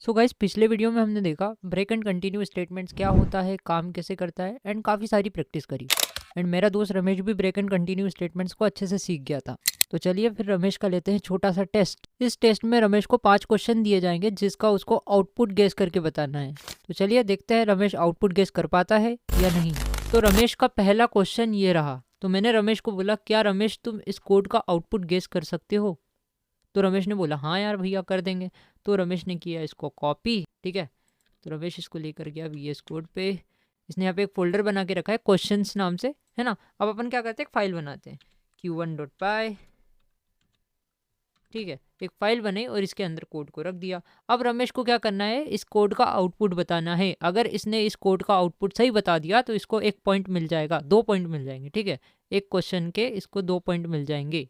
So guys, पिछले video में हमने देखा ब्रेक एंड कंटिन्यू स्टेटमेंट्स क्या होता है, काम कैसे करता है एंड काफ़ी सारी प्रैक्टिस करी। एंड मेरा दोस्त रमेश भी ब्रेक एंड कंटिन्यू स्टेटमेंट्स को अच्छे से सीख गया था। तो चलिए फिर रमेश का लेते हैं छोटा सा टेस्ट। इस टेस्ट में रमेश को 5 क्वेश्चन दिए जाएंगे जिसका उसको आउटपुट गेस करके बताना है। तो चलिए देखते हैं रमेश आउटपुट गेस कर पाता है या नहीं। तो रमेश का पहला क्वेश्चन ये रहा। तो मैंने रमेश को बोला, क्या रमेश तुम इस कोड का आउटपुट गेस कर सकते हो? तो रमेश ने बोला, हाँ यार भैया कर देंगे। तो रमेश ने किया इसको कॉपी, ठीक है। तो रमेश इसको लेकर गया VS कोड पे। इसने यहाँ पे एक फोल्डर बना के रखा है क्वेश्चंस नाम से, है ना। अब अपन क्या करते हैं, एक फाइल बनाते हैं q1.py, ठीक है। एक फाइल बनाई और इसके अंदर कोड को रख दिया। अब रमेश को क्या करना है, इस कोड का आउटपुट बताना है। अगर इसने इस कोड का आउटपुट सही बता दिया तो इसको 1 पॉइंट मिल जाएगा, 2 पॉइंट मिल जाएंगे, ठीक है। एक क्वेश्चन के इसको 2 पॉइंट मिल जाएंगे।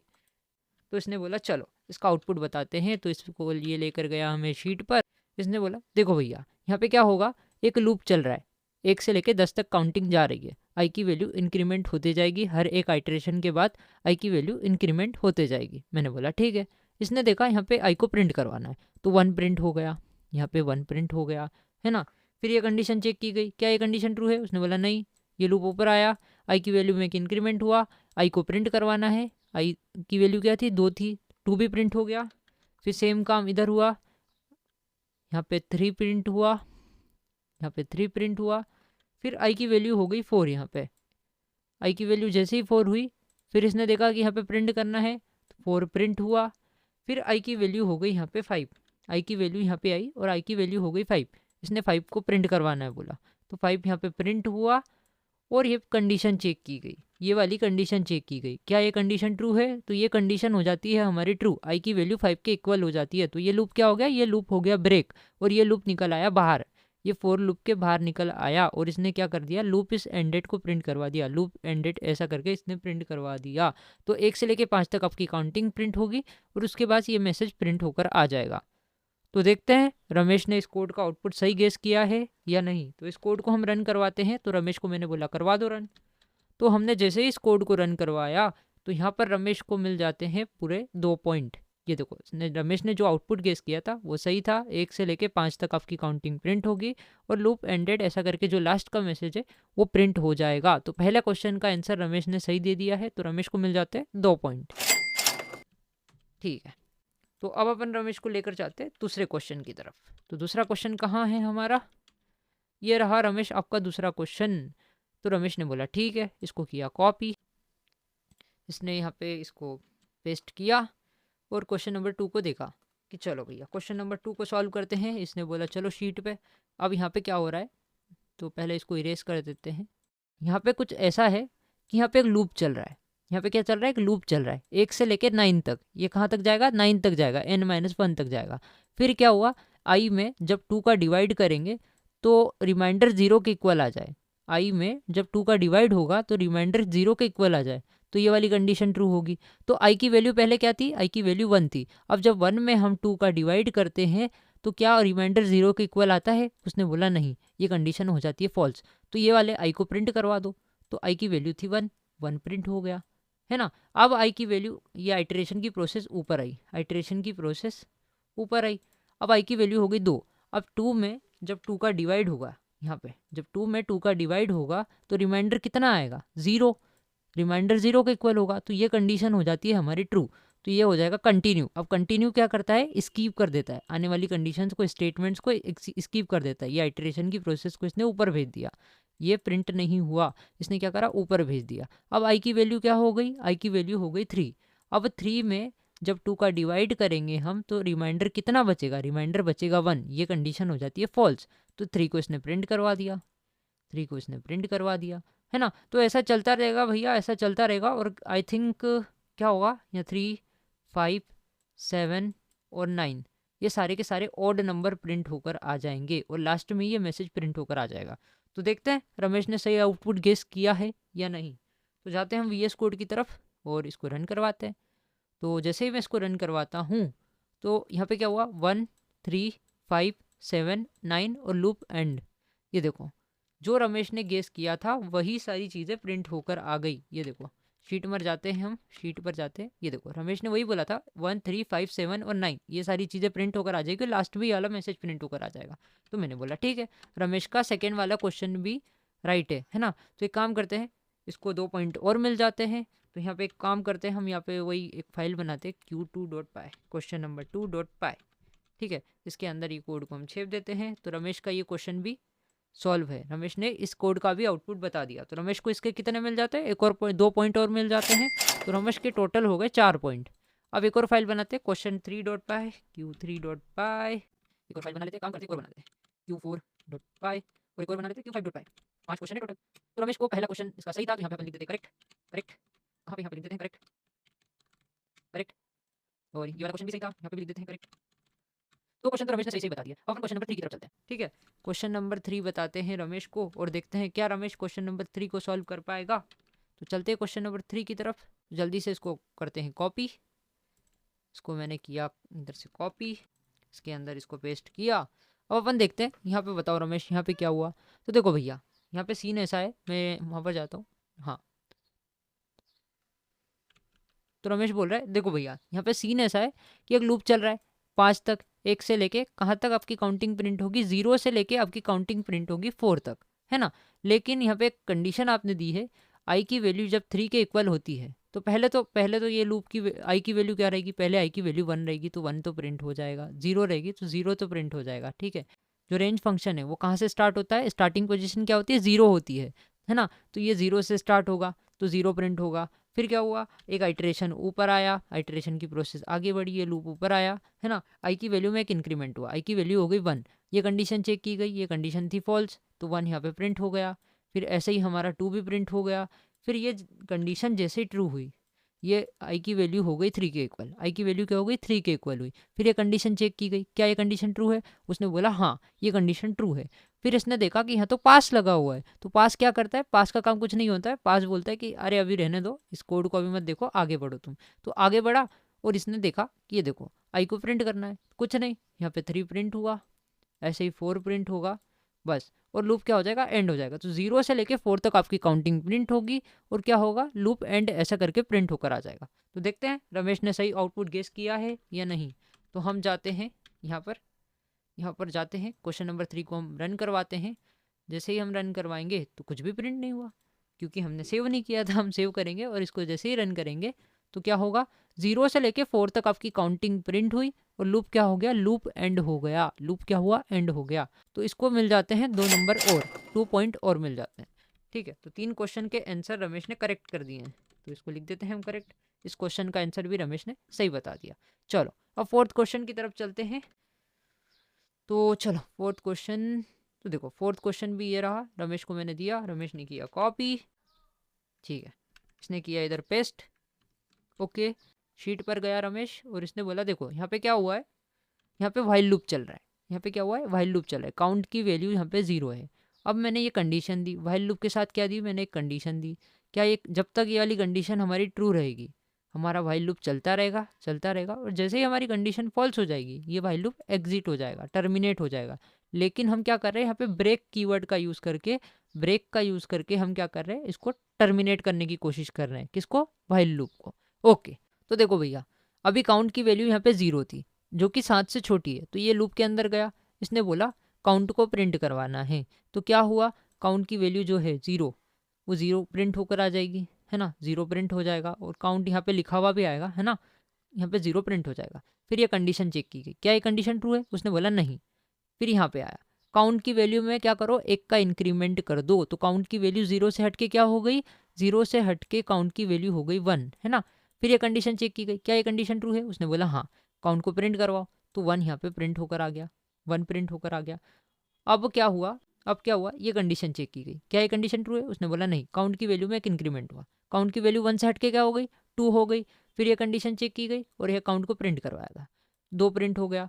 तो इसने बोला चलो इसका आउटपुट बताते हैं। तो इसको ये लेकर गया हमें शीट पर। इसने बोला देखो भैया, यहाँ पे क्या होगा, एक लूप चल रहा है, 1 से लेकर 10 तक काउंटिंग जा रही है। आई की वैल्यू इंक्रीमेंट होते जाएगी, हर एक आइटरेशन के बाद आई की वैल्यू इंक्रीमेंट होते जाएगी। मैंने बोला ठीक है। इसने देखा यहाँ पे आई को प्रिंट करवाना है, तो 1 प्रिंट हो गया, यहाँ पे 1 प्रिंट हो गया, है ना। फिर ये कंडीशन चेक की गई, क्या ये कंडीशन ट्रू है? उसने बोला नहीं। ये लूप ऊपर आया, आई की वैल्यू में एक इंक्रीमेंट हुआ, आई को प्रिंट करवाना है। आई की वैल्यू क्या थी, 2 थी, 2 भी प्रिंट हो गया। फिर सेम काम इधर हुआ, यहाँ पे 3 प्रिंट हुआ, यहाँ पे 3 प्रिंट हुआ। फिर आई की वैल्यू हो गई 4। यहाँ पे आई की वैल्यू जैसे ही 4 हुई, फिर इसने देखा कि यहाँ पे प्रिंट करना है, तो 4 प्रिंट हुआ। फिर आई की वैल्यू हो गई यहाँ पे 5। आई की वैल्यू यहाँ पे आई और आई की वैल्यू हो गई 5। इसने 5 को प्रिंट करवाना है बोला, तो 5 यहाँ पे प्रिंट हुआ। और ये कंडीशन चेक की गई, ये वाली कंडीशन चेक की गई, क्या ये कंडीशन ट्रू है? तो ये कंडीशन हो जाती है हमारी ट्रू, आई की वैल्यू 5 के इक्वल हो जाती है। तो ये लूप क्या हो गया, ये लूप हो गया ब्रेक, और ये लूप निकल आया बाहर। ये फोर लूप के बाहर निकल आया और इसने क्या कर दिया, लूप इस एंडेड को प्रिंट करवा दिया। लूप एंडेड ऐसा करके इसने प्रिंट करवा दिया। तो 1 से लेके 5 तक आपकी काउंटिंग प्रिंट होगी और उसके बाद ये मैसेज प्रिंट होकर आ जाएगा। तो देखते हैं रमेश ने इस कोड का आउटपुट सही गेस किया है या नहीं। तो इस कोड को हम रन करवाते हैं। तो रमेश को मैंने बोला करवा दो रन। तो हमने जैसे ही इस कोड को रन करवाया तो यहाँ पर रमेश को मिल जाते हैं पूरे 2 पॉइंट। ये देखो, रमेश ने जो आउटपुट गेस किया था वो सही था। 1 से लेके 5 तक आपकी काउंटिंग प्रिंट होगी और लूप एंडेड ऐसा करके जो लास्ट का मैसेज है वो प्रिंट हो जाएगा। तो पहला क्वेश्चन का आंसर रमेश ने सही दे दिया है, तो रमेश को मिल जाते हैं 2 पॉइंट, ठीक है। तो अब अपन रमेश को लेकर जाते हैं दूसरे क्वेश्चन की तरफ। तो दूसरा क्वेश्चन कहाँ है हमारा, ये रहा रमेश आपका दूसरा क्वेश्चन। तो रमेश ने बोला ठीक है, इसको किया कॉपी, इसने यहाँ पे इसको पेस्ट किया और क्वेश्चन नंबर 2 को देखा कि चलो भैया क्वेश्चन नंबर 2 को सॉल्व करते हैं। इसने बोला चलो शीट पे। अब यहाँ पे क्या हो रहा है, तो पहले इसको इरेज कर देते हैं। यहाँ पे कुछ ऐसा है कि यहाँ पे एक लूप चल रहा है। यहाँ पे क्या चल रहा है, एक लूप चल रहा है 1 से लेकर 9 तक। ये कहाँ तक जाएगा, 9 तक जाएगा, n-1 तक जाएगा। फिर क्या हुआ, आई में जब 2 का डिवाइड करेंगे तो रिमाइंडर 0 के इक्वल आ जाए। आई में जब 2 का डिवाइड होगा तो रिमाइंडर 0 के इक्वल आ जाए, तो ये वाली कंडीशन ट्रू होगी। तो आई की वैल्यू पहले क्या थी, आई की वैल्यू 1 थी। अब जब 1 में हम 2 का डिवाइड करते हैं तो क्या रिमाइंडर 0 के इक्वल आता है? उसने बोला नहीं, ये कंडीशन हो जाती है फॉल्स। तो ये वाले आई को प्रिंट करवा दो। तो आई की वैल्यू थी 1, 1 प्रिंट हो गया, है ना। अब आई की वैल्यू, ये आइटरेशन की प्रोसेस ऊपर आई, आइटरेशन की प्रोसेस ऊपर आई। अब आई की वैल्यू हो गई 2। अब 2 में जब 2 का डिवाइड होगा, यहाँ पे जब 2 में 2 का डिवाइड होगा तो रिमाइंडर कितना आएगा, 0। रिमाइंडर 0 के इक्वल होगा, तो ये कंडीशन हो जाती है हमारी ट्रू। तो ये हो जाएगा कंटिन्यू। अब कंटिन्यू क्या करता है, स्कीप कर देता है, आने वाली कंडीशंस को, स्टेटमेंट्स को स्कीप कर देता है। ये आइटरेशन की प्रोसेस को इसने ऊपर भेज दिया, ये प्रिंट नहीं हुआ, इसने क्या करा, ऊपर भेज दिया। अब आई की वैल्यू क्या हो गई, आई की वैल्यू हो गई 3। अब 3 में जब 2 का डिवाइड करेंगे हम तो रिमाइंडर कितना बचेगा, रिमाइंडर बचेगा 1। ये कंडीशन हो जाती है फॉल्स। तो 3 को इसने प्रिंट करवा दिया, 3 को इसने प्रिंट करवा दिया, है ना। तो ऐसा चलता रहेगा भैया, ऐसा चलता रहेगा। और आई थिंक क्या होगा, या 3, 5, 7 और 9, ये सारे के सारे ऑड नंबर प्रिंट होकर आ जाएंगे और लास्ट में ये मैसेज प्रिंट होकर आ जाएगा। तो देखते हैं रमेश ने सही आउटपुट गेस किया है या नहीं। तो जाते हैं हम VS कोड की तरफ और इसको रन करवाते हैं। तो जैसे ही मैं इसको रन करवाता हूँ तो यहाँ पे क्या हुआ, 1, 3, 5, 7, 9 और लूप एंड। ये देखो, जो रमेश ने गेस किया था वही सारी चीज़ें प्रिंट होकर आ गई। ये देखो, शीट पर जाते हैं हम, शीट पर जाते हैं, ये देखो रमेश ने वही बोला था 1 3 5 7 और 9 ये सारी चीज़ें प्रिंट होकर आ जाएगी, लास्ट में ये वाला मैसेज प्रिंट होकर आ जाएगा। तो मैंने बोला ठीक है, रमेश का सेकेंड वाला क्वेश्चन भी राइट है ना। तो एक काम करते हैं, इसको 2 पॉइंट और मिल जाते हैं। तो यहाँ पे एक काम करते हैं हम, यहाँ पे वही एक फाइल बनाते हैं q2.py, क्वेश्चन नंबर 2.py, ठीक है। इसके अंदर ये कोड को हम छेप देते हैं। तो रमेश का ये क्वेश्चन भी सॉल्व है, रमेश ने इस कोड का भी आउटपुट बता दिया। तो रमेश को इसके कितने मिल जाते हैं, एक और 2 पॉइंट और मिल जाते हैं। तो रमेश के टोटल हो गए 4 पॉइंट। अब एक और फाइल बनाते हैं question3.py, q3.py, एक और फाइल बना लेते हैं, काम करते हैं, एक और बना लेते हैं q4.py और एक और बना लेते हैं q5.py। 5 क्वेश्चन है टोटल। तो रमेश को पहला क्वेश्चन इसका सही था, तो यहाँ पे अपन लिख देते हैं करेक्ट, करेक्ट, यहाँ पे लिख देते हैं करेक्ट, करेक्ट। और ये वाला क्वेश्चन भी सही था, यहाँ पे भी लिख देते हैं करेक्ट। तो क्वेश्चन तो रमेश ने सही सही बता दिया। अब अपन क्वेश्चन नंबर 3 की तरफ चलते हैं, ठीक है। क्वेश्चन नंबर 3 बताते हैं रमेश को और देखते हैं क्या रमेश क्वेश्चन नंबर 3 को सॉल्व कर पाएगा। तो चलते हैं क्वेश्चन नंबर 3 की तरफ, जल्दी से इसको करते हैं कॉपी। इसको मैंने किया इधर से कॉपी, इसके अंदर इसको पेस्ट किया। अब अपन देखते हैं यहाँ पे, बताओ रमेश यहाँ पे क्या हुआ। तो देखो भैया यहाँ पे सीन ऐसा है, मैं वहाँ पर जाता हूँ, हाँ। तो रमेश बोल रहा है देखो भैया यहाँ पे सीन ऐसा है कि एक लूप चल रहा है 5 तक, 1 से लेके कहाँ तक आपकी काउंटिंग प्रिंट होगी, 0 से लेके आपकी काउंटिंग प्रिंट होगी 4 तक, है ना। लेकिन यहाँ पे एक कंडीशन आपने दी है, आई की वैल्यू जब 3 के इक्वल होती है तो पहले तो ये लूप की आई की वैल्यू क्या रहेगी, पहले आई की वैल्यू 1 रहेगी तो 1 तो प्रिंट हो जाएगा, 0 रहेगी तो 0 तो प्रिंट हो जाएगा, ठीक है। जो रेंज फंक्शन है वो कहाँ से स्टार्ट होता है, स्टार्टिंग पोजिशन क्या होती है, 0 होती है ना। तो ये 0 से स्टार्ट होगा तो 0 प्रिंट होगा। फिर क्या हुआ, एक आइट्रेशन ऊपर आया, आइट्रेशन की प्रोसेस आगे बढ़ी, ये लूप ऊपर आया, है ना। आई की वैल्यू में एक इंक्रीमेंट हुआ, आई की वैल्यू हो गई 1, ये कंडीशन चेक की गई, ये कंडीशन थी फॉल्स, तो 1 यहाँ पे प्रिंट हो गया। फिर ऐसे ही हमारा 2 भी प्रिंट हो गया। फिर ये कंडीशन जैसे ही ट्रू हुई, ये आई की वैल्यू हो गई 3 के इक्वल, आई की वैल्यू क्या हो गई 3 के इक्वल हुई। फिर ये कंडीशन चेक की गई, क्या ये कंडीशन ट्रू है, उसने बोला हाँ ये कंडीशन ट्रू है। फिर इसने देखा कि यहाँ तो पास लगा हुआ है, तो पास क्या करता है, पास का काम कुछ नहीं होता है, पास बोलता है कि अरे अभी रहने दो, इस कोड को अभी मत देखो, आगे बढ़ो तुम। तो आगे बढ़ा और इसने देखा कि ये देखो आई को प्रिंट करना है, कुछ नहीं, यहाँ पे 3 प्रिंट हुआ, ऐसे ही 4 प्रिंट होगा बस, और लूप क्या हो जाएगा, एंड हो जाएगा। तो 0 से लेके 4 तक आपकी काउंटिंग प्रिंट होगी और क्या होगा, लूप एंड ऐसा करके प्रिंट होकर आ जाएगा। तो देखते हैं रमेश ने सही आउटपुट गेस किया है या नहीं। तो हम जाते हैं यहाँ पर जाते हैं, क्वेश्चन नंबर 3 को हम रन करवाते हैं। जैसे ही हम रन करवाएंगे तो कुछ भी प्रिंट नहीं हुआ, क्योंकि हमने सेव नहीं किया था। हम सेव करेंगे और इसको जैसे ही रन करेंगे तो क्या होगा, 0 से लेके 4 तक आपकी काउंटिंग प्रिंट हुई और लूप क्या हो गया, लूप एंड हो गया, लूप क्या हुआ, एंड हो गया। तो इसको मिल जाते हैं 2 नंबर और, 2 पॉइंट और मिल जाते हैं, ठीक है। तो 3 क्वेश्चन के आंसर रमेश ने करेक्ट कर दिए हैं, तो इसको लिख देते हैं हम करेक्ट। इस क्वेश्चन का आंसर भी रमेश ने सही बता दिया। चलो अब 4th क्वेश्चन की तरफ चलते हैं। तो चलो 4th क्वेश्चन, तो देखो 4th क्वेश्चन भी ये रहा, रमेश को मैंने दिया, रमेश ने किया कॉपी, ठीक है, इसने किया इधर पेस्ट, ओके। शीट पर गया रमेश और इसने बोला देखो यहाँ पे क्या हुआ है, यहाँ पे व्हाइल लूप चल रहा है, यहाँ पे क्या हुआ है, व्हाइल लूप चल रहा है, काउंट की वैल्यू यहाँ पे 0 है। अब मैंने ये कंडीशन दी, व्हाइल लूप के साथ क्या दी, मैंने एक कंडीशन दी, क्या ये जब तक ये वाली कंडीशन हमारी ट्रू रहेगी हमारा व्हाइल लूप चलता रहेगा, चलता रहेगा, और जैसे ही हमारी कंडीशन फॉल्स हो जाएगी ये व्हाइल लूप एग्जिट हो जाएगा, टर्मिनेट हो जाएगा। लेकिन हम क्या कर रहे हैं, यहाँ पे ब्रेक कीवर्ड का यूज़ करके, ब्रेक का यूज़ करके हम क्या कर रहे हैं, इसको टर्मिनेट करने की कोशिश कर रहे हैं, किसको, व्हाइल लूप को, ओके। तो देखो भैया अभी काउंट की वैल्यू यहाँ पे 0 थी जो कि 7 से छोटी है, तो ये लूप के अंदर गया, इसने बोला काउंट को प्रिंट करवाना है। तो क्या हुआ, काउंट की वैल्यू जो है 0, वो 0 प्रिंट होकर आ जाएगी, है ना, 0 प्रिंट हो जाएगा और काउंट यहाँ पे लिखा हुआ भी आएगा, है ना, यहाँ पे 0 प्रिंट हो जाएगा। फिर ये कंडीशन चेक की गई, क्या ये कंडीशन ट्रू है, उसने बोला नहीं। फिर यहाँ पे आया, काउंट की वैल्यू में क्या करो, 1 का इंक्रीमेंट कर दो, तो काउंट की वैल्यू 0 से हटके क्या हो गई, 0 से हटके काउंट की वैल्यू हो गई 1, है ना। फिर ये कंडीशन चेक की गई, क्या ये कंडीशन ट्रू है, उसने बोला हाँ, काउंट को प्रिंट करवाओ, तो 1 यहाँ पे प्रिंट होकर आ गया, 1 प्रिंट होकर आ गया। अब क्या हुआ, ये कंडीशन चेक की गई, क्या ये कंडीशन ट्रू है, उसने बोला नहीं, काउंट की वैल्यू में एक इंक्रीमेंट हुआ, काउंट की वैल्यू 1 से हटके क्या हो गई, 2 हो गई। फिर ये कंडीशन चेक की गई और यह काउंट को प्रिंट करवाया था, 2 प्रिंट हो गया।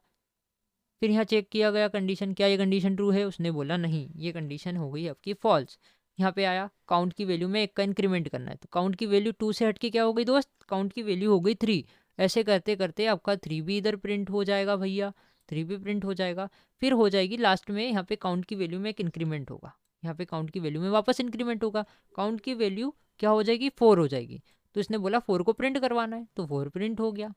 फिर यहाँ चेक किया गया कंडीशन, क्या ये कंडीशन ट्रू है, उसने बोला नहीं, ये कंडीशन हो गई आपकी फॉल्स। यहाँ पे आया, काउंट की वैल्यू में 1 का इंक्रीमेंट करना है, तो काउंट की वैल्यू 2 से हटके क्या हो गई दोस्त, काउंट की वैल्यू हो गई 3। ऐसे करते करते आपका 3 भी इधर प्रिंट हो जाएगा भैया, 3 भी प्रिंट हो जाएगा। फिर हो जाएगी लास्ट में यहाँ पे काउंट की वैल्यू में एक इंक्रीमेंट होगा, यहाँ पे काउंट की वैल्यू में वापस इंक्रीमेंट होगा, काउंट की वैल्यू क्या हो जाएगी, 4 हो जाएगी। तो इसने बोला 4 को प्रिंट करवाना है, तो 4 प्रिंट हो गया।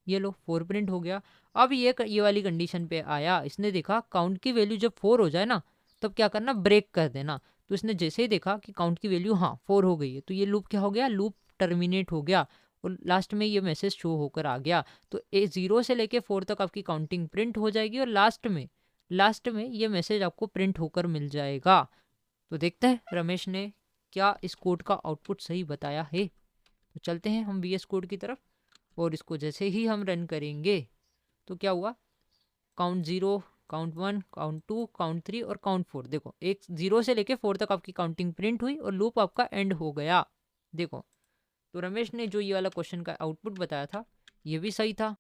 ये लो 4 प्रिंट हो गया। अब ये वाली कंडीशन पे आया, इसने देखा काउंट की वैल्यू जब 4 हो जाए ना, तब क्या करना, ब्रेक कर देना। तो इसने जैसे ही देखा कि काउंट की वैल्यू हाँ 4 हो गई है, तो ये लूप क्या हो गया, लूप टर्मिनेट हो गया और लास्ट में ये मैसेज शो होकर आ गया। तो 0 से लेके 4 तक आपकी काउंटिंग प्रिंट हो जाएगी और लास्ट में ये मैसेज आपको प्रिंट होकर मिल जाएगा। तो देखते हैं रमेश ने क्या इस कोड का आउटपुट सही बताया है। तो चलते हैं हम VS कोड की तरफ और इसको जैसे ही हम रन करेंगे तो क्या हुआ, काउंट 0, काउंट 1, काउंट 2, काउंट 3 और काउंट 4। देखो 0 से लेके 4 तक आपकी काउंटिंग प्रिंट हुई और लूप आपका एंड हो गया। देखो तो रमेश ने जो ये वाला क्वेश्चन का आउटपुट बताया था ये भी सही था।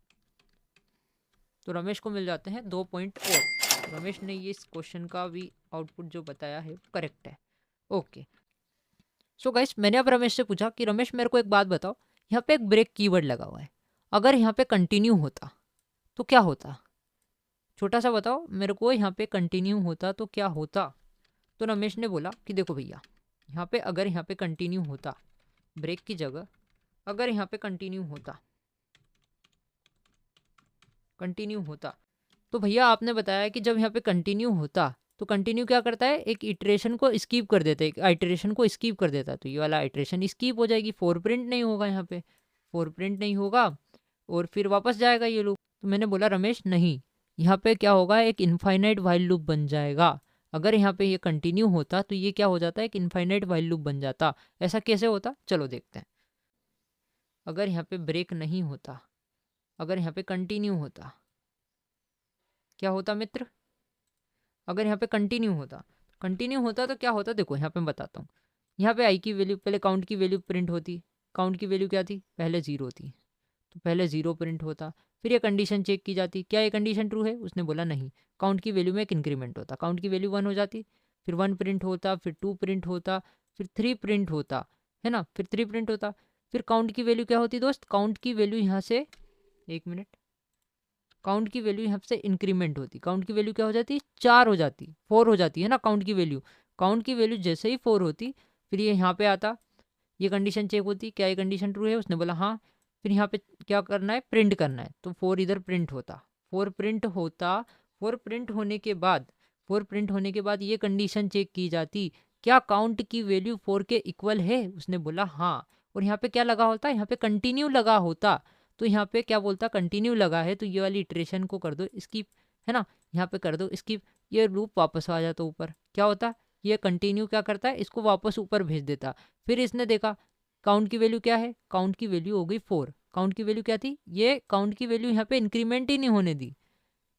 तो रमेश को मिल जाते हैं 2 पॉइंट और रमेश ने ये इस क्वेश्चन का भी आउटपुट जो बताया है करेक्ट है। ओके सो गाइस, मैंने अब रमेश से पूछा कि रमेश मेरे को एक बात बताओ, यहाँ पे एक ब्रेक कीवर्ड लगा हुआ है, अगर यहाँ पे कंटिन्यू होता तो क्या होता, छोटा सा बताओ मेरे को, यहाँ पे कंटिन्यू होता तो क्या होता। तो रमेश ने बोला कि देखो भैया, यहाँ पे अगर यहाँ पे कंटिन्यू होता, ब्रेक की जगह अगर यहाँ पे कंटिन्यू होता तो भैया आपने बताया कि जब यहाँ पे कंटिन्यू होता तो कंटिन्यू क्या करता है, एक इटरेशन को स्कीप कर देता है, एक आइटरेशन को स्कीप कर देता है। तो ये वाला आइटरेशन स्कीप हो जाएगी, 4 प्रिंट नहीं होगा, यहाँ पे 4 प्रिंट नहीं होगा और फिर वापस जाएगा ये लूप। तो मैंने बोला रमेश नहीं, यहाँ पे क्या होगा, एक इनफाइनाइट वाइल लूप बन जाएगा। अगर यहाँ पे ये कंटिन्यू होता तो ये क्या हो जाता है, एक इनफाइनाइट वाइल लूप बन जाता। ऐसा कैसे होता, चलो देखते हैं। अगर यहाँ पे ब्रेक नहीं होता, अगर यहाँ पे कंटिन्यू होता, क्या होता मित्र, अगर यहाँ पे कंटिन्यू होता तो क्या होता, देखो यहाँ पे मैं बताता हूँ। यहाँ पे आई की वैल्यू, पहले काउंट की वैल्यू प्रिंट होती, काउंट की वैल्यू क्या थी, पहले 0 थी, तो पहले 0 प्रिंट होता। फिर ये कंडीशन चेक की जाती, क्या ये कंडीशन ट्रू है, उसने बोला नहीं, काउंट की वैल्यू में एक इंक्रीमेंट होता, काउंट की वैल्यू 1 हो जाती, फिर 1 प्रिंट होता, फिर 2 प्रिंट होता, फिर 3 प्रिंट होता, है ना, फिर 3 प्रिंट होता। फिर काउंट की वैल्यू क्या होती दोस्त, काउंट की वैल्यू यहाँ से, एक मिनट, काउंट की वैल्यू यहाँ से इंक्रीमेंट होती, काउंट की वैल्यू क्या हो जाती, 4 हो जाती, 4 हो जाती है ना काउंट की वैल्यू। काउंट की वैल्यू जैसे ही 4 होती, फिर ये यहाँ पे आता, ये कंडीशन चेक होती, क्या ये कंडीशन ट्रू है, उसने बोला हाँ। फिर यहाँ पे क्या करना है, प्रिंट करना है, तो 4 इधर प्रिंट होता, 4 प्रिंट होता। 4 प्रिंट होने के बाद 4 प्रिंट होने के बाद ये कंडीशन चेक की जाती, क्या काउंट की वैल्यू 4 के इक्वल है, उसने बोला हाँ। और यहाँ पे क्या लगा होता, यहाँ पे कंटिन्यू लगा होता, तो यहाँ पे क्या बोलता, कंटिन्यू लगा है तो ये वाली इटरेशन को कर दो स्किप, है ना, यहाँ पे कर दो स्किप, ये लूप वापस आ जाता ऊपर। क्या होता, ये कंटिन्यू क्या करता है, इसको वापस ऊपर भेज देता। फिर इसने देखा काउंट की वैल्यू क्या है, काउंट की वैल्यू हो गई 4, काउंट की वैल्यू क्या थी, ये काउंट की वैल्यू यहाँ पे इंक्रीमेंट ही नहीं होने दी।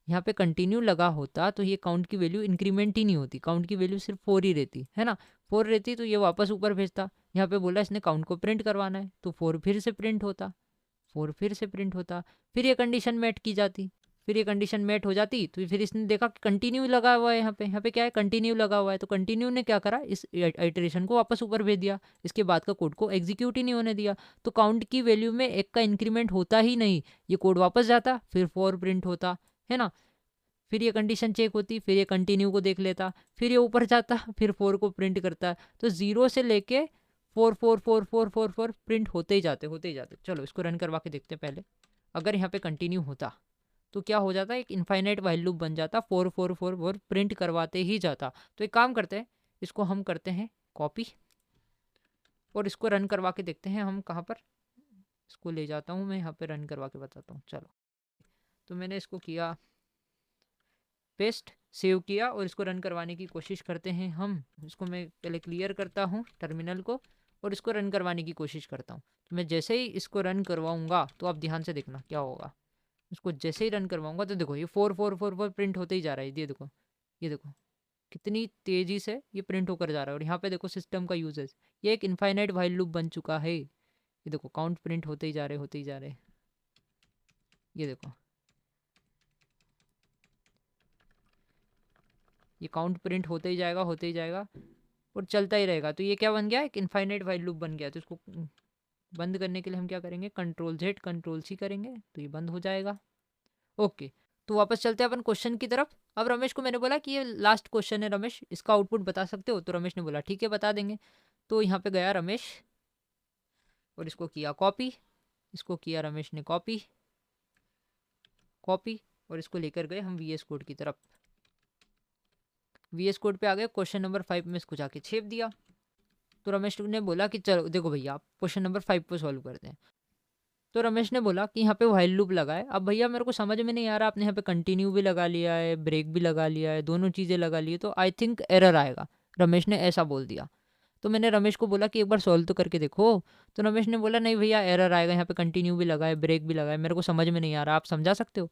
यहाँ पे कंटिन्यू लगा होता तो ये काउंट की वैल्यू इंक्रीमेंट ही नहीं होती, काउंट की वैल्यू सिर्फ 4 ही रहती है ना, 4 रहती तो ये वापस ऊपर भेजता। यहाँ पे बोला इसने काउंट को प्रिंट करवाना है तो 4 फिर से प्रिंट होता, 4 फिर से प्रिंट होता। फिर ये कंडीशन मेट की जाती, फिर ये कंडीशन मेट हो जाती तो फिर इसने देखा कि कंटिन्यू लगा हुआ है, यहाँ पे क्या है, कंटिन्यू लगा हुआ है, तो कंटिन्यू ने क्या करा, इस आइटरेशन को वापस ऊपर भेज दिया, इसके बाद का कोड को एग्जीक्यूट ही नहीं होने दिया। तो काउंट की वैल्यू में 1 का इंक्रीमेंट होता ही नहीं, ये कोड वापस जाता, फिर 4 प्रिंट होता, है ना। फिर ये कंडीशन चेक होती, फिर ये कंटिन्यू को देख लेता, फिर ये ऊपर जाता, फिर 4 को प्रिंट करता। तो 0 से लेके 4 प्रिंट होते ही जाते। चलो इसको रन करवा के देखते हैं पहले। अगर यहाँ पे कंटिन्यू होता तो क्या हो जाता, एक इनफाइनाइट वाइल लूप बन जाता, 4 प्रिंट करवाते ही जाता। तो एक काम करते हैं, इसको हम करते हैं कॉपी और इसको रन करवा के देखते हैं हम कहाँ पर, इसको ले जाता हूँ मैं यहाँ पे, रन करवा के बताता हूँ। चलो तो मैंने इसको किया पेस्ट, सेव किया और इसको रन करवाने की कोशिश करते हैं हम। इसको मैं पहले क्लियर करता हूँ टर्मिनल को और इसको रन करवाने की कोशिश करता हूँ। तो मैं जैसे ही इसको रन करवाऊंगा तो आप ध्यान से देखना क्या होगा। इसको जैसे ही रन करवाऊंगा तो देखो ये 4 प्रिंट होते ही जा रहा है, ये देखो कितनी तेजी से ये प्रिंट होकर जा रहा है। और यहाँ पे देखो सिस्टम का यूजेस, ये एक इनफाइनाइट वाइल लूप बन चुका है। ये देखो काउंट प्रिंट होते ही जा रहे, ये देखो ये काउंट प्रिंट होते ही जाएगा और चलता ही रहेगा। तो ये क्या बन गया, एक इनफाइनाइट वाइल लूप बन गया। तो इसको बंद करने के लिए हम क्या करेंगे, Ctrl+Z Ctrl+C करेंगे तो ये बंद हो जाएगा। ओके तो वापस चलते हैं अपन क्वेश्चन की तरफ। अब रमेश को मैंने बोला कि ये लास्ट क्वेश्चन है रमेश, इसका आउटपुट बता सकते हो, तो रमेश ने बोला ठीक है बता देंगे। तो यहाँ पे गया रमेश और इसको किया कॉपी, इसको किया रमेश ने कॉपी और इसको लेकर गए हम VS कोड की तरफ। VS कोड पे आ गए, क्वेश्चन नंबर 5 में इसको जाके छेप दिया। तो रमेश ने बोला कि चलो देखो भैया आप क्वेश्चन नंबर 5 को सॉल्व करते हैं। तो रमेश ने बोला कि यहाँ पे व्हाइल लूप लगा है। अब भैया मेरे को समझ में नहीं आ रहा, आपने यहाँ पे कंटिन्यू भी लगा लिया है, ब्रेक भी लगा लिया है, दोनों चीज़ें लगा ली है, तो आई थिंक एरर आएगा। रमेश ने ऐसा बोल दिया। तो मैंने रमेश को बोला कि एक बार सॉल्व तो करके देखो। तो रमेश ने बोला नहीं भैया एरर आएगा, यहाँ पे कंटिन्यू भी लगा है, ब्रेक भी लगा है, मेरे को समझ में नहीं आ रहा, आप समझा सकते हो।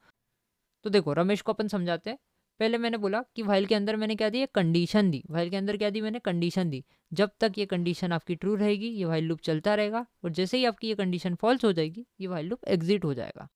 तो देखो रमेश को अपन समझाते हैं। पहले मैंने बोला कि व्हाइल के अंदर मैंने क्या दी, एक कंडीशन दी। व्हाइल के अंदर क्या दी मैंने, कंडीशन दी। जब तक ये कंडीशन आपकी ट्रू रहेगी ये व्हाइल लूप चलता रहेगा, और जैसे ही आपकी ये कंडीशन फॉल्स हो जाएगी ये व्हाइल लूप एग्जिट हो जाएगा।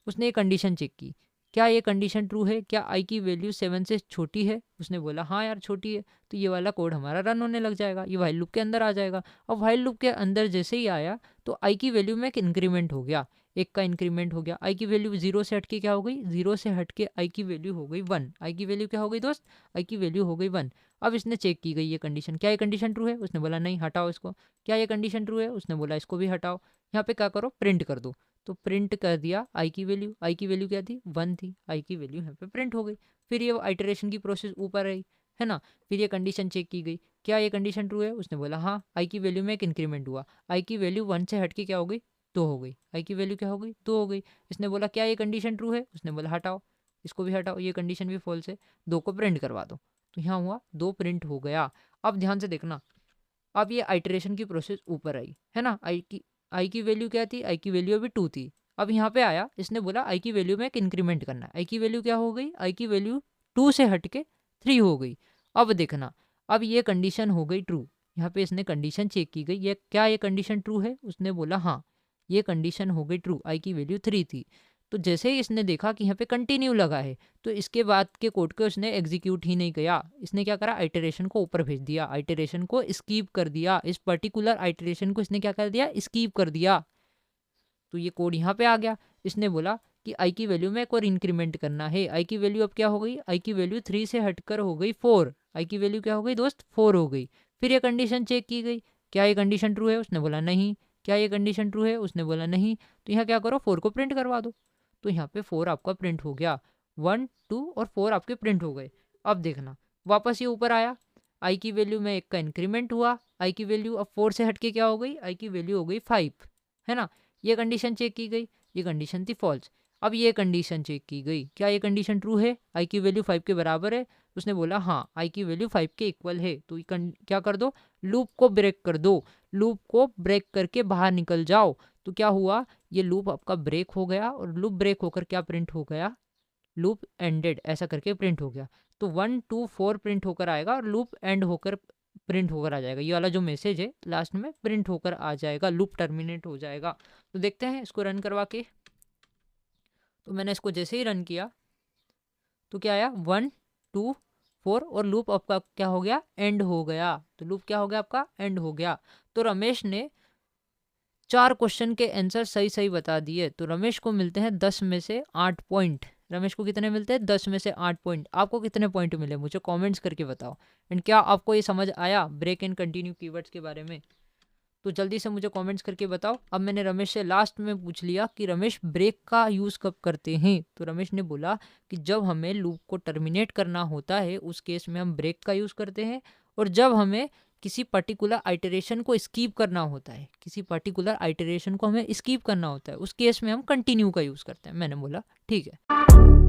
उसने ये कंडीशन चेक की, क्या ये कंडीशन ट्रू है, क्या आई की वैल्यू 7 से छोटी है। उसने बोला हाँ यार छोटी है। तो ये वाला कोड हमारा रन होने लग जाएगा, ये व्हाइल लूप के अंदर आ जाएगा। अब व्हाइल लूप के अंदर जैसे ही आया तो आई की वैल्यू में एक इंक्रीमेंट हो गया, एक का इंक्रीमेंट हो गया। आई की वैल्यू 0 से हटके क्या हो गई, 0 से हटके आई की वैल्यू हो गई 1। आई की वैल्यू क्या हो गई दोस्त, आई की वैल्यू हो गई 1। अब इसने चेक की गई ये कंडीशन, क्या ये कंडीशन ट्रू है। उसने बोला नहीं, हटाओ इसको। क्या ये कंडीशन ट्रू है। उसने बोला इसको भी हटाओ। यहाँ पे क्या करो, प्रिंट कर दो। तो प्रिंट कर दिया आई की वैल्यू। आई की वैल्यू क्या थी, 1 थी। आई की वैल्यू यहाँ पे प्रिंट हो गई। फिर ये आइटरेशन की प्रोसेस ऊपर आई, है ना। फिर ये कंडीशन चेक की गई, क्या ये कंडीशन ट्रू है। उसने बोला हाँ। आई की वैल्यू में एक इंक्रीमेंट हुआ, आई की वैल्यू 1 से हटके क्या हो गई, 2 हो गई। आई की वैल्यू क्या हो गई, 2 हो गई। इसने बोला क्या ये कंडीशन ट्रू है। उसने बोला हटाओ, इसको भी हटाओ, ये कंडीशन भी फॉल्स है, 2 को प्रिंट करवा दो। तो यहाँ हुआ 2 प्रिंट हो गया। अब ध्यान से देखना, अब ये आइटरेशन की प्रोसेस ऊपर आई, है ना। आई की वैल्यू क्या थी, आई की वैल्यू अभी 2 थी। अब यहाँ पे आया, इसने बोला आई की वैल्यू में एक इंक्रीमेंट करना है। आई की वैल्यू क्या हो गई, आई की वैल्यू 2 से हटके 3 हो गई। अब देखना, अब ये कंडीशन हो गई ट्रू। यहाँ पे इसने कंडीशन चेक की गई, ये क्या ये कंडीशन ट्रू है। उसने बोला हाँ, ये कंडीशन हो गई ट्रू, आई की वैल्यू 3 थी। तो जैसे ही इसने देखा कि यहाँ पे कंटिन्यू लगा है, तो इसके बाद के कोड को उसने एग्जीक्यूट ही नहीं किया। इसने क्या करा, आइटरेशन को ऊपर भेज दिया, आइटरेशन को स्कीप कर दिया। इस पर्टिकुलर आइटरेशन को इसने क्या कर दिया, स्कीप कर दिया। तो ये कोड यहाँ पे आ गया। इसने बोला कि आई की वैल्यू में एक और इंक्रीमेंट करना है। आई की वैल्यू अब क्या हो गई, आई की वैल्यू 3 से हटकर हो गई 4। आई की वैल्यू क्या हो गई दोस्त, 4 हो गई। फिर ये कंडीशन चेक की गई, क्या ये कंडीशन ट्रू है। उसने बोला नहीं। क्या ये कंडीशन ट्रू है। उसने बोला नहीं। तो यहाँ क्या करो, 4 को प्रिंट करवा दो। तो यहाँ पे 4 आपका प्रिंट हो गया, 1 2 और 4 आपके प्रिंट हो गए। अब देखना, वापस ये ऊपर आया, आई की वैल्यू में एक का इंक्रीमेंट हुआ। आई की वैल्यू अब 4 से हटके क्या हो गई, आई की वैल्यू हो गई 5, है ना। ये कंडीशन चेक की गई, ये कंडीशन थी फॉल्स। अब ये कंडीशन चेक की गई, क्या ये कंडीशन ट्रू है, आई की वैल्यू 5 के बराबर है। उसने बोला हाँ, आई की वैल्यू 5 के इक्वल है। तो क्या कर दो, लूप को ब्रेक कर दो। लूप को ब्रेक करके बाहर निकल जाओ। तो क्या हुआ, ये लूप आपका ब्रेक हो गया, और लूप ब्रेक होकर क्या प्रिंट हो गया, लूप एंडेड ऐसा करके प्रिंट हो गया। तो 1 2 4 प्रिंट होकर आएगा, और लूप एंड होकर प्रिंट होकर आ जाएगा। ये वाला जो मैसेज है लास्ट में प्रिंट होकर आ जाएगा, लूप टर्मिनेट हो जाएगा। तो देखते हैं इसको रन करवा के। तो मैंने इसको जैसे ही रन किया तो क्या आया, 1 2 4, और लूप आपका क्या हो गया, एंड हो गया। तो लूप क्या हो गया आपका, एंड हो गया। तो रमेश ने 4 क्वेश्चन के आंसर सही सही बता दिए। तो रमेश को मिलते हैं 10 में से 8 पॉइंट। रमेश को कितने मिलते हैं, 10 में से 8 पॉइंट। आपको कितने पॉइंट मिले मुझे कमेंट्स करके बताओ। एंड क्या आपको ये समझ आया ब्रेक एंड कंटिन्यू कीवर्ड्स के बारे में, तो जल्दी से मुझे कमेंट्स करके बताओ। अब मैंने रमेश से लास्ट में पूछ लिया कि रमेश ब्रेक का यूज़ कब करते हैं। तो रमेश ने बोला कि जब हमें लूप को टर्मिनेट करना होता है उस केस में हम ब्रेक का यूज़ करते हैं, और जब हमें किसी पर्टिकुलर आइटरेशन को स्कीप करना होता है, किसी पर्टिकुलर आइटरेशन को हमें स्कीप करना होता है, उस केस में हम कंटिन्यू का यूज़ करते हैं। मैंने बोला ठीक है।